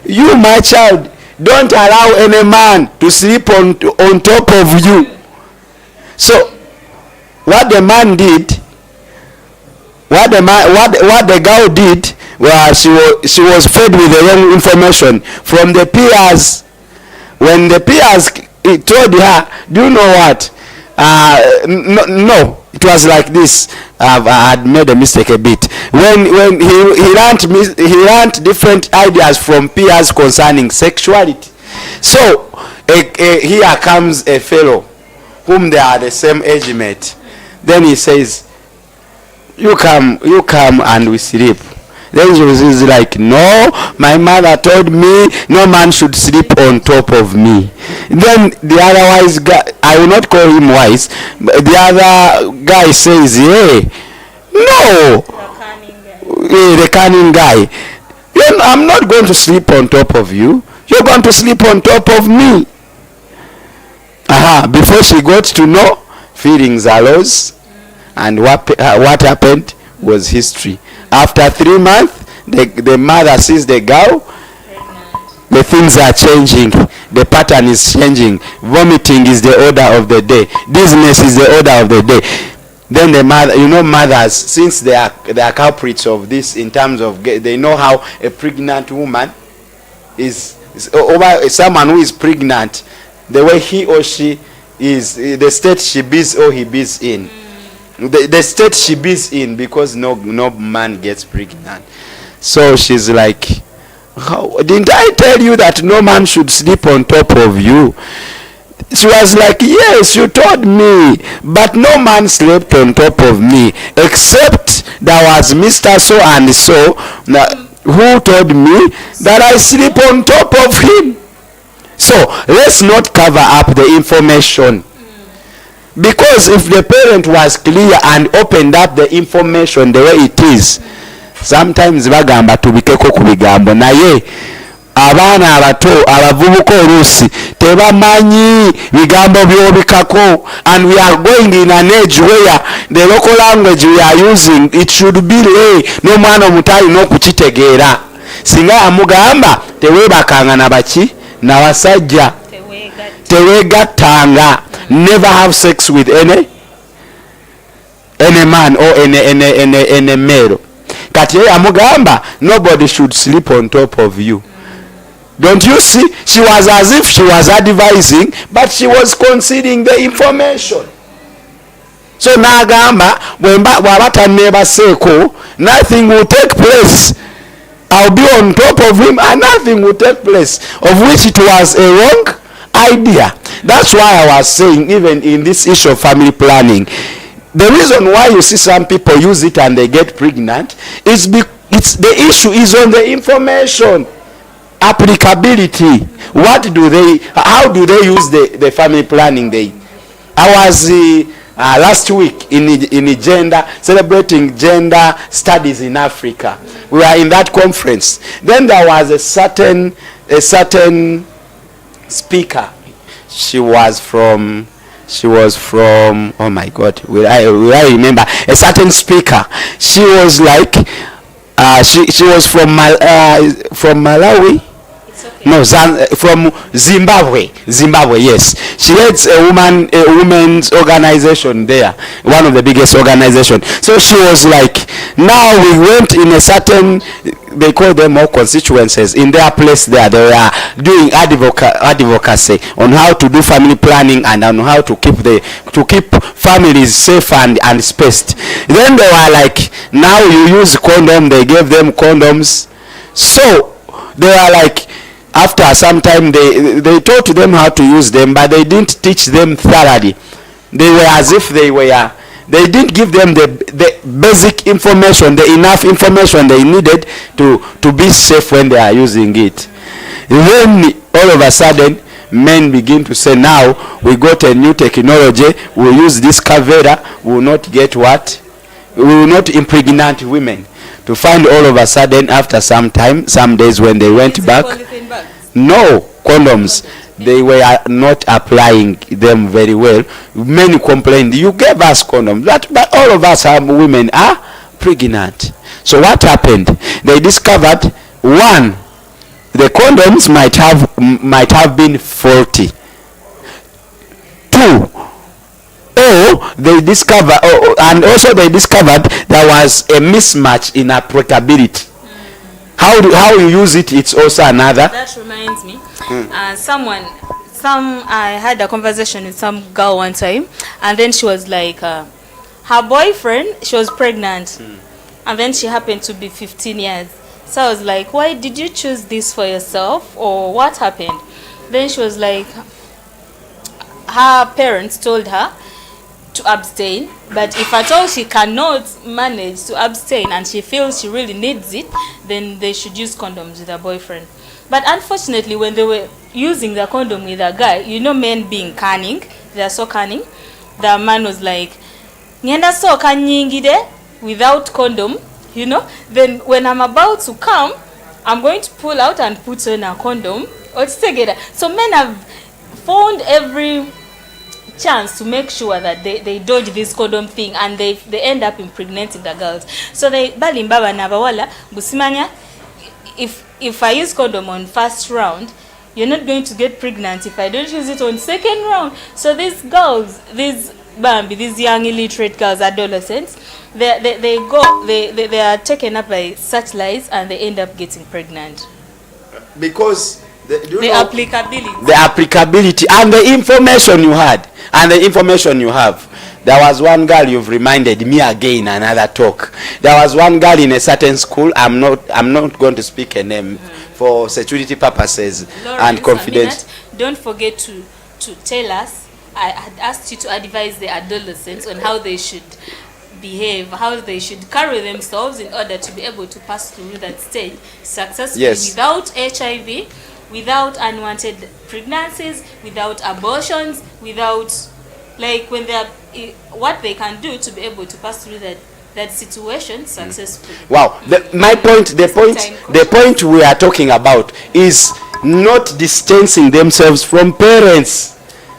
"You, my child, don't allow any man to sleep on top of you." So what the man did, what the girl did, well, she was fed with the wrong information from the peers. When the peers told her, "Do you know what? No, it was like this." I had made a mistake a bit. When he learned different ideas from peers concerning sexuality. So here comes a fellow whom they are the same age mate. Then he says, you come and we sleep. Then she was like, "No, my mother told me no man should sleep on top of me." Then the other wise guy, I will not call him wise, but the other guy says, "Hey, no, the cunning guy. I'm not going to sleep on top of you. You're going to sleep on top of me." Before she got to know, feelings arose, and what happened was history. After 3 months, the mother sees the girl. The things are changing. The pattern is changing. Vomiting is the order of the day. Dizziness is the order of the day. Then the mother, mothers, since they are culprits of this in terms of, they know how a pregnant woman is over someone who is pregnant, the way he or she is, the state she bees or he bees in. The state she bees in, because no man gets pregnant. So she's like, "Didn't I tell you that no man should sleep on top of you?" She was like, "Yes, you told me, but no man slept on top of me, except there was Mr. So and so who told me that I sleep on top of him." So let's not cover up the information. Because if the parent was clear and opened up the information the way it is, sometimes bagamba tubikeko ku bigambo, naye abaana abato abavubuka oluusi tebamanyi bigambo byobikako, and we are going in an age where the local language we are using, it should be lay n'omwana omuto alina okukitegeera. Singa amugamba teweebakanga na baki n'abasajja, teweegattanga, never have sex with any man or any male. Kati yeye amugamba nobody should sleep on top of you. Don't you see? She was as if she was advising, but she was conceding the information. So nagamba bw'aba tanneebaseeko, nothing will take place. I'll be on top of him and nothing will take place, of which it was a wrong idea. That's why I was saying, even in this issue of family planning, the reason why you see some people use it and they get pregnant is it's the issue is on the information applicability. How do they use the family planning? I was last week in gender, celebrating gender studies in Africa. We were in that conference. Then there was a certain speaker. She was from oh my God, will I remember a certain speaker. She was like she was from Malawi. Okay. No, from Zimbabwe. Yes, she leads a women's organization there, one of the biggest organizations. So she was like, now we went in a certain, they call them more constituencies. In their place there, they are doing advocacy on how to do family planning and on how to keep families safe and spaced. Then they were like, now you use condom. They gave them condoms. So they were like, after some time they taught them how to use them, but they didn't teach them thoroughly. They were as if they didn't give them the basic information, the enough information they needed to be safe when they are using it. Then all of a sudden men begin to say, now we got a new technology, we'll use this cavera, we will not get what? We will not impregnate women. To find all of a sudden after some time, some days when they went back, no condoms, they were not applying them very well. Many complained, you gave us condoms, but all of us women are pregnant. So what happened? They discovered, one, the condoms might have been faulty. Two, they discovered, and also they discovered there was a mismatch in applicability. How you use it, it's also another. That reminds me, I had a conversation with some girl one time, and then she was like, her boyfriend, she was pregnant, and then she happened to be 15 years. So I was like, why did you choose this for yourself, or what happened? Then she was like, her parents told her to abstain, but if at all she cannot manage to abstain and she feels she really needs it, then they should use condoms with her boyfriend. But unfortunately, when they were using the condom with a guy, you know, men being cunning, they are so cunning, the man was like, "Ngenda so kanyingide without condom," you know. Then when I'm about to come, I'm going to pull out and put on a condom altogether. So men have found every chance to make sure that they dodge this condom thing, and they end up impregnating the girls. So they balimbaba na bawala busimanya, if I use condom on first round, you're not going to get pregnant if I don't use it on second round. So these girls, these young illiterate girls, adolescents, they are taken up by such lies, and they end up getting pregnant because the applicability and the information you had and the information you have. There was one girl, you've reminded me again, another talk. There was one girl in a certain school, I'm not going to speak a name for security purposes, Lawrence, and confidence. Don't forget to tell us. I had asked you to advise the adolescents on how they should behave, how they should carry themselves in order to be able to pass through that stage successfully, yes, without HIV, without unwanted pregnancies, without abortions, without, like, when they are, what they can do to be able to pass through that situation successfully. Wow. The point we are talking about is not distancing themselves from parents.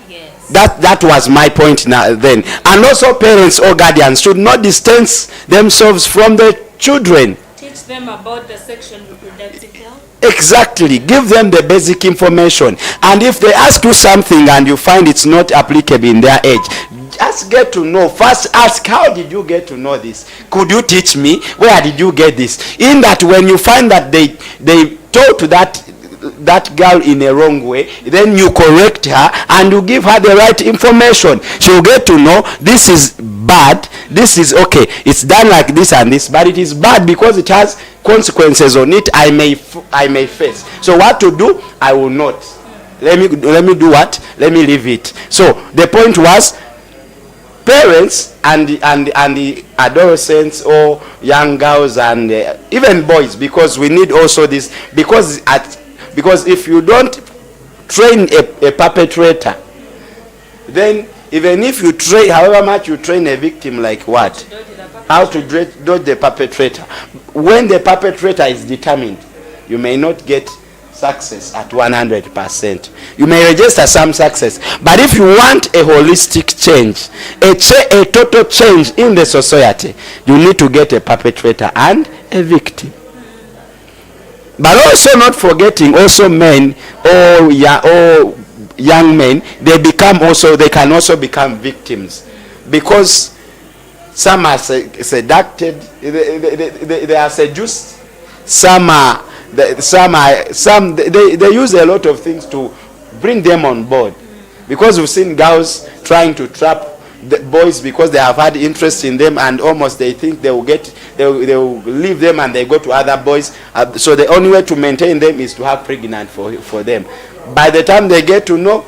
Yes. That was my point now then. And also parents or guardians should not distance themselves from the children. Teach them about the sexual reproductive health. Exactly. Give them the basic information. And if they ask you something and you find it's not applicable in their age, just get to know. First ask, how did you get to know this? Could you teach me? Where did you get this? In that, when you find that they taught that girl in a wrong way, then you correct her and you give her the right information. She'll get to know this is bad, this is okay, it's done like this and this, but it is bad because it has consequences on it I may face. So what to do? I will not. Let me do what? Let me leave it. So the point was, parents and the adolescents or young girls and even boys, because we need also this, because if you don't train a perpetrator, then even if you train, however much you train a victim, like what, how to dodge the perpetrator, when the perpetrator is determined, you may not get success at 100%. You may register some success, but if you want a holistic change, a total change in the society, you need to get a perpetrator and a victim. But also not forgetting, also men or young men, they can also become victims, because some are seduced, they are seduced, they use a lot of things to bring them on board, because we've seen girls trying to trap the boys because they have had interest in them, and almost they think they will leave them and they go to other boys, so the only way to maintain them is to have pregnant for them. By the time they get to know,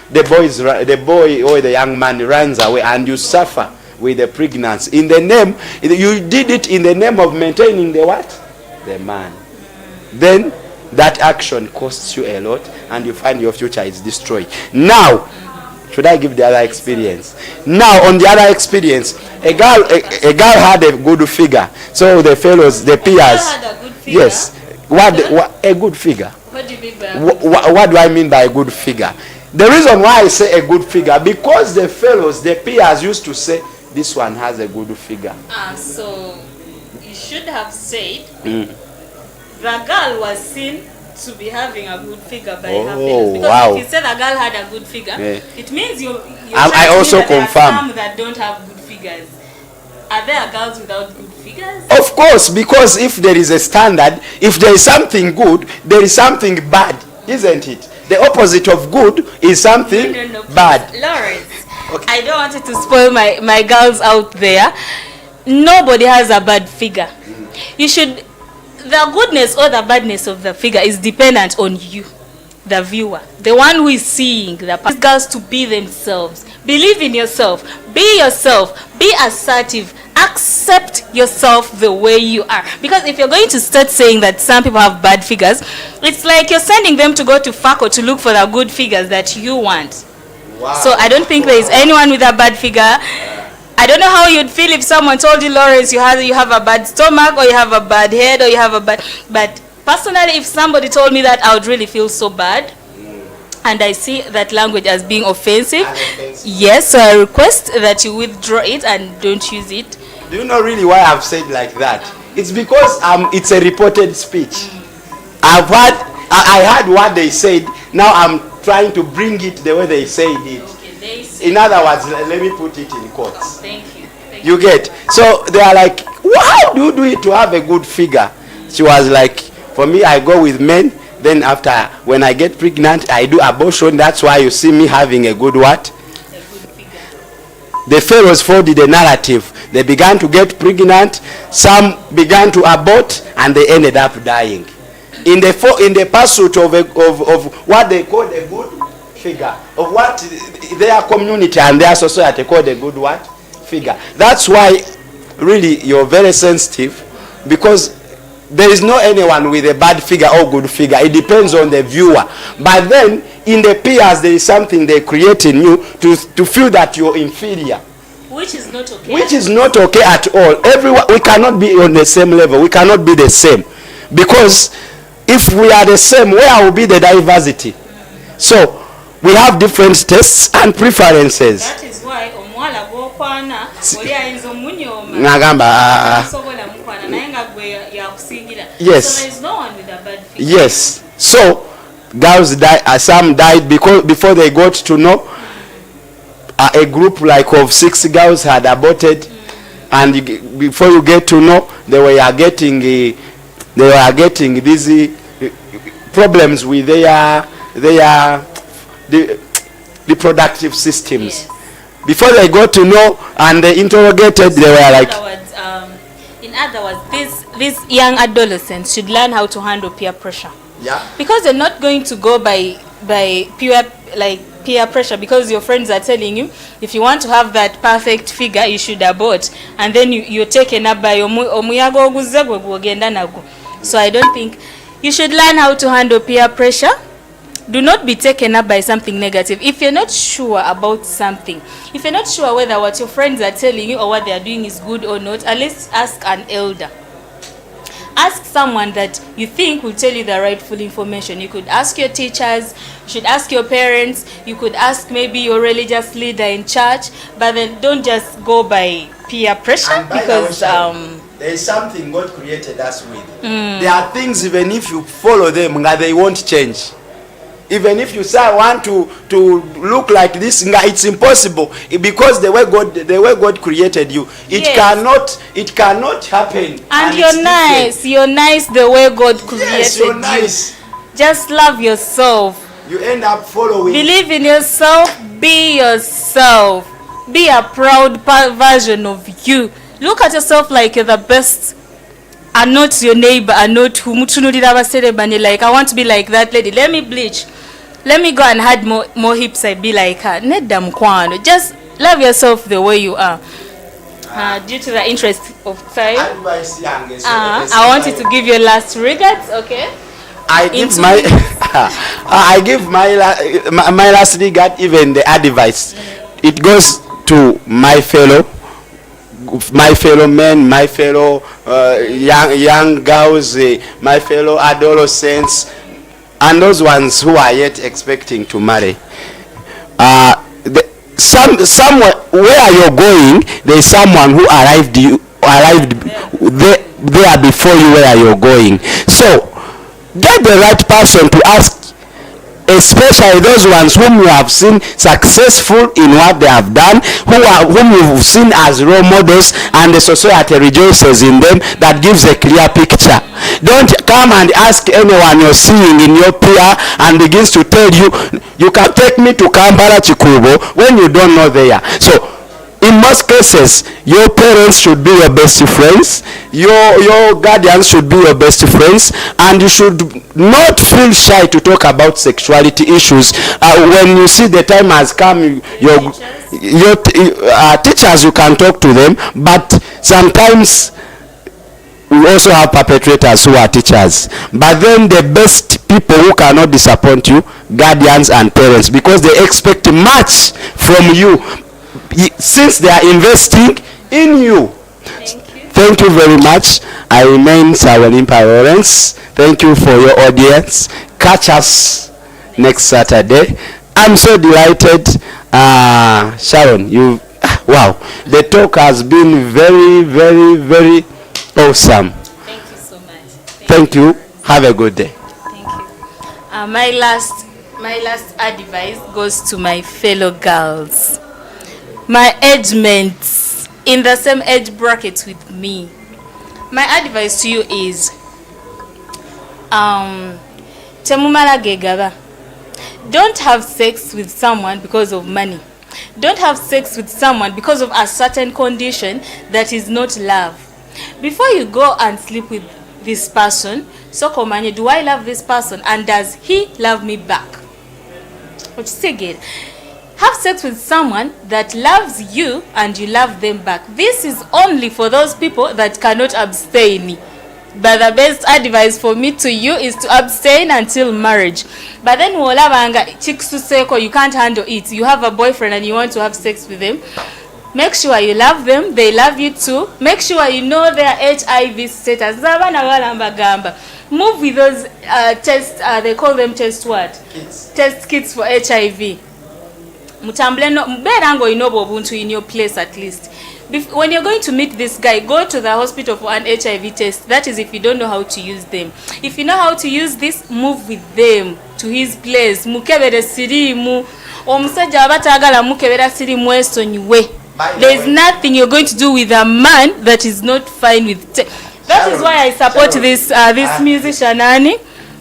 the boy or the young man runs away, and you suffer with the pregnancy. In the name, you did it in the name of maintaining the what? The man. Then that action costs you a lot, and you find your future is destroyed. Now, should I give the other experience? Now, on the other experience, a girl had a good figure. So the fellows, the peers. Had a good figure? Yes. What a good figure? What do you mean by what do I mean by a good figure? The reason why I say a good figure, because the fellows, the peers used to say, this one has a good figure. So you should have said the girl was seen to be having a good figure by her fellows. Because wow. if you said a girl had a good figure, it means I also confirm. There are some that don't have good figures. Are there girls without good figures? Of course, because if there is a standard, if there is something good, there is something bad, isn't it? The opposite of good is something bad. Lawrence, okay. I don't want you to spoil my girls out there. Nobody has a bad figure. You should, the goodness or the badness of the figure is dependent on you, the viewer, the one who is seeing the girls to be themselves. Believe in yourself. Be yourself. Be assertive. Accept yourself the way you are. Because if you're going to start saying that some people have bad figures, it's like you're sending them to go to FACO to look for the good figures that you want. Wow. So I don't think there is anyone with a bad figure. I don't know how you'd feel if someone told you, Lawrence, you have a bad stomach, or you have a bad head, or you have a bad... But personally, if somebody told me that, I would really feel so bad. And I see that language as being offensive. Yes, so I request that you withdraw it and don't use it. Do you know really why I've said like that? It's because it's a reported speech. I heard what they said. Now I'm trying to bring it the way they said it. Okay, in other words, let me put it in quotes. Oh, thank you. You get? So they are like, how do you do it to have a good figure? She was like, for me, I go with men. Then after, when I get pregnant, I do abortion. That's why you see me having a good what? A good figure. The pharaohs followed the narrative. They began to get pregnant. Some began to abort, and they ended up dying. In the pursuit of what they called a good figure, of what their community and their society called a good what? Figure. That's why, really, you're very sensitive, because there is no anyone with a bad figure or good figure. It depends on the viewer. But then, in the peers, there is something they create in you to feel that you're inferior. Which is not okay. Which is not okay at all. Everyone, we cannot be on the same level. We cannot be the same. Because if we are the same, where will be the diversity? So, we have different tastes and preferences. That is why omwala gw'okwana oli ayinza omunyoma nagamba sobola mukwana naye nga gwe yakusingira. Yes. So there is no one with a bad figure. Yes. So girls died, some died because before they got to know a group like of 6 girls had aborted, and before you get to know, they were getting these problems with their reproductive systems. Yes. Before they got to know and they interrogated, they were like... In other words, these young adolescents should learn how to handle peer pressure. Yeah. Because they're not going to go by pure, like, peer pressure, because your friends are telling you if you want to have that perfect figure you should abort, and then you're taken up by omuyaga oguze gwe gwogenda nagwo. So I don't think you should learn how to handle peer pressure. Do not be taken up by something negative. If you're not sure about something, if you're not sure whether what your friends are telling you or what they are doing is good or not, at least ask an elder. Ask someone that you think will tell you the rightful information. You could ask your teachers, you should ask your parents, you could ask maybe your religious leader in church, but then don't just go by peer pressure, because there is something God created us with. There are things, even if you follow them, they won't change. Even if you say I want to look like this, it's impossible, because the way God created you, it cannot happen. And you're nice. You're nice the way God created you're nice. You. Just love yourself. You end up following. Believe in yourself. Be yourself. Be a proud version of you. Look at yourself like you're the best, and not your neighbor, and not who like, I want to be like that lady. Let me bleach. Let me go and add more hips. I be like her. Just love yourself the way you are. Due to the interest of time, I wanted to give you last regards. Okay. I give my last regard, even the advice. It goes to my fellow men, my fellow young girls, my fellow adolescents, and those ones who are yet expecting to marry. Somewhere where you're going, there is someone who arrived there before you where you're going. So get the right person to ask, especially those ones whom you have seen successful in what they have done, whom you've seen as role models, and the society rejoices in them. That gives a clear picture. Don't come and ask anyone you're seeing in your peer and begins to tell you, you can take me to Kampala Chikubo, when you don't know there. So in most cases, your parents should be your best friends, your guardians should be your best friends, and you should not feel shy to talk about sexuality issues. When you see the time has come, your teachers, you can talk to them, but sometimes we also have perpetrators who are teachers. But then the best people who cannot disappoint you, guardians and parents, because they expect much from you, since they are investing in you. Thank you very much. I remain Sawalimpa Lawrence. Thank you for your audience. Catch us next Saturday. I'm so delighted. Sharon, wow, the talk has been very, very, very awesome. Thank you so much. Thank you. Have a good day. Thank you. My last advice goes to my fellow girls, my age mates in the same age bracket with me. My advice to you is temumala gegaba. Don't have sex with someone because of money. Don't have sex with someone because of a certain condition that is not love. Before you go and sleep with this person, so komanye, do I love this person and does he love me back? Which is again, have sex with someone that loves you and you love them back. This is only for those people that cannot abstain. But the best advice for me to you is to abstain until marriage. But then you can't handle it. You have a boyfriend and you want to have sex with them. Make sure you love them, they love you too. Make sure you know their HIV status. Move with those tests, they call them test what? Kids. Test kits for HIV. Mutambule no mberango inobo ubuntu in your place at least. When you're going to meet this guy, go to the hospital for an HIV test. That is if you don't know how to use them. If you know how to use this, move with them to his place. Mukebere sirimu. Omusajja abatagala mukebera sirimu esonyiwe. There is nothing you're going to do with a man that is not fine with. That is why I support this musician Annie.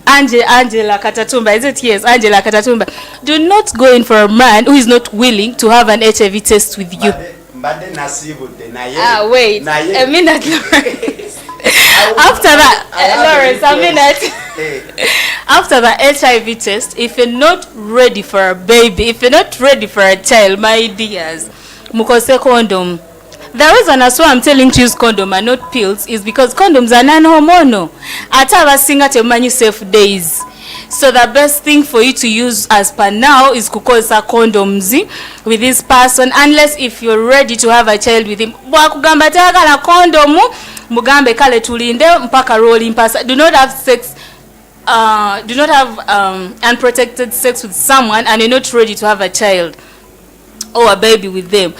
Angela Katatumba, is it? Yes, Angela Katatumba. Do not go in for a man who is not willing to have an HIV test with you. Wait a minute. After that, Lawrence, a minute. After the HIV test, if you're not ready for a baby, if you're not ready for a child, my dears, mukose condom. The reason as why I'm telling you to use condom and not pills is because condoms are non-hormonal. Ata singa temanyi safe days. So the best thing for you to use as per now is kukosa condoms with this person, unless if you're ready to have a child with him. Bwakugamba tagala condom mugambe kale tulinde mpaka rolling pass. Do not have sex. Do not have unprotected sex with someone and you're not ready to have a child or a baby with them.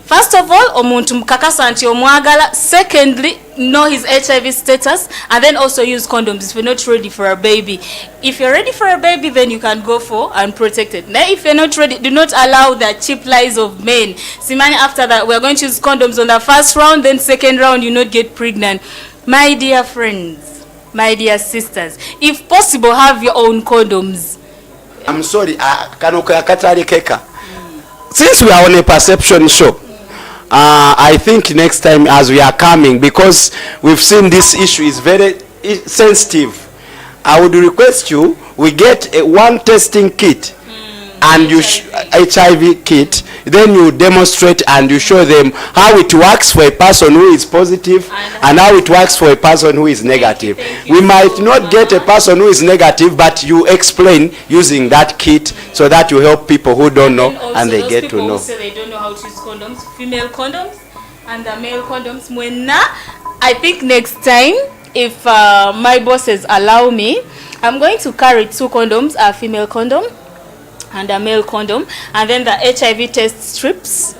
First of all, omuntu mukakasa nti omwagala. Secondly, know his HIV status, and then also use condoms if you're not ready for a baby. If you're ready for a baby, then you can go for unprotected. Now, if you're not ready, do not allow the cheap lies of men. Simani, after that, we're going to use condoms on the first round, then second round, you not get pregnant. My dear friends, my dear sisters, if possible, have your own condoms. I'm sorry, since we are on a perception show, I think next time as we are coming, because we've seen this issue is very sensitive, I would request you, we get one testing kit and you HIV kit, then you demonstrate and you show them how it works for a person who is positive and how it works for a person who is negative. We might not get a person who is negative, but you explain using that kit so that you help people who don't know and they get to know. They don't know how to use condoms, female condoms and the male condoms. I think next time, if my bosses allow me, I'm going to carry 2 condoms, a female condom and a male condom, and then the HIV test strips,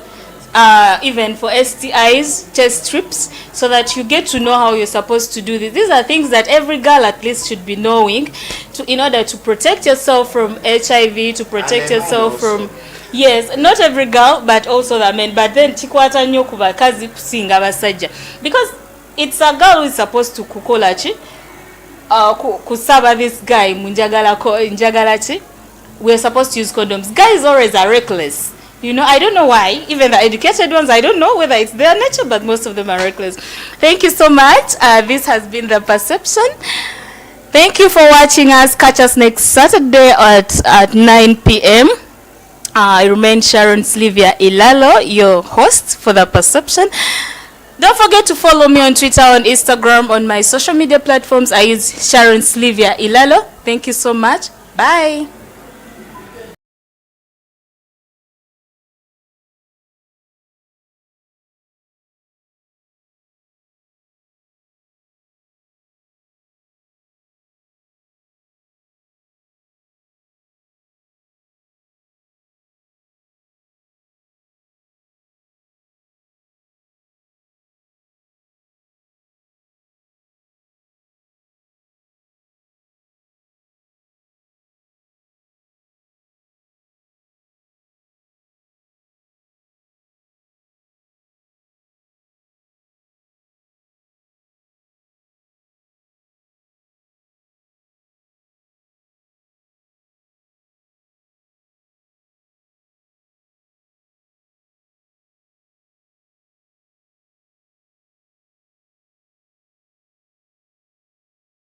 even for STIs test strips, so that you get to know how you're supposed to do this. These are things that every girl at least should be knowing in order to protect yourself from HIV, to protect yourself from, yes, not every girl, but also the men. But then chikwata nyo kubakazi kusinga basajja, because it's a girl who is supposed to kukolachi kusaba this guy njagalachi. We're supposed to use condoms. Guys always are reckless. You know, I don't know why. Even the educated ones, I don't know whether it's their nature, but most of them are reckless. Thank you so much. This has been The Perception. Thank you for watching us. Catch us next Saturday at 9 p.m. I remain Sharon Slivia Ilalo, your host for The Perception. Don't forget to follow me on Twitter, on Instagram, on my social media platforms. I use Sharon Slivia Ilalo. Thank you so much. Bye.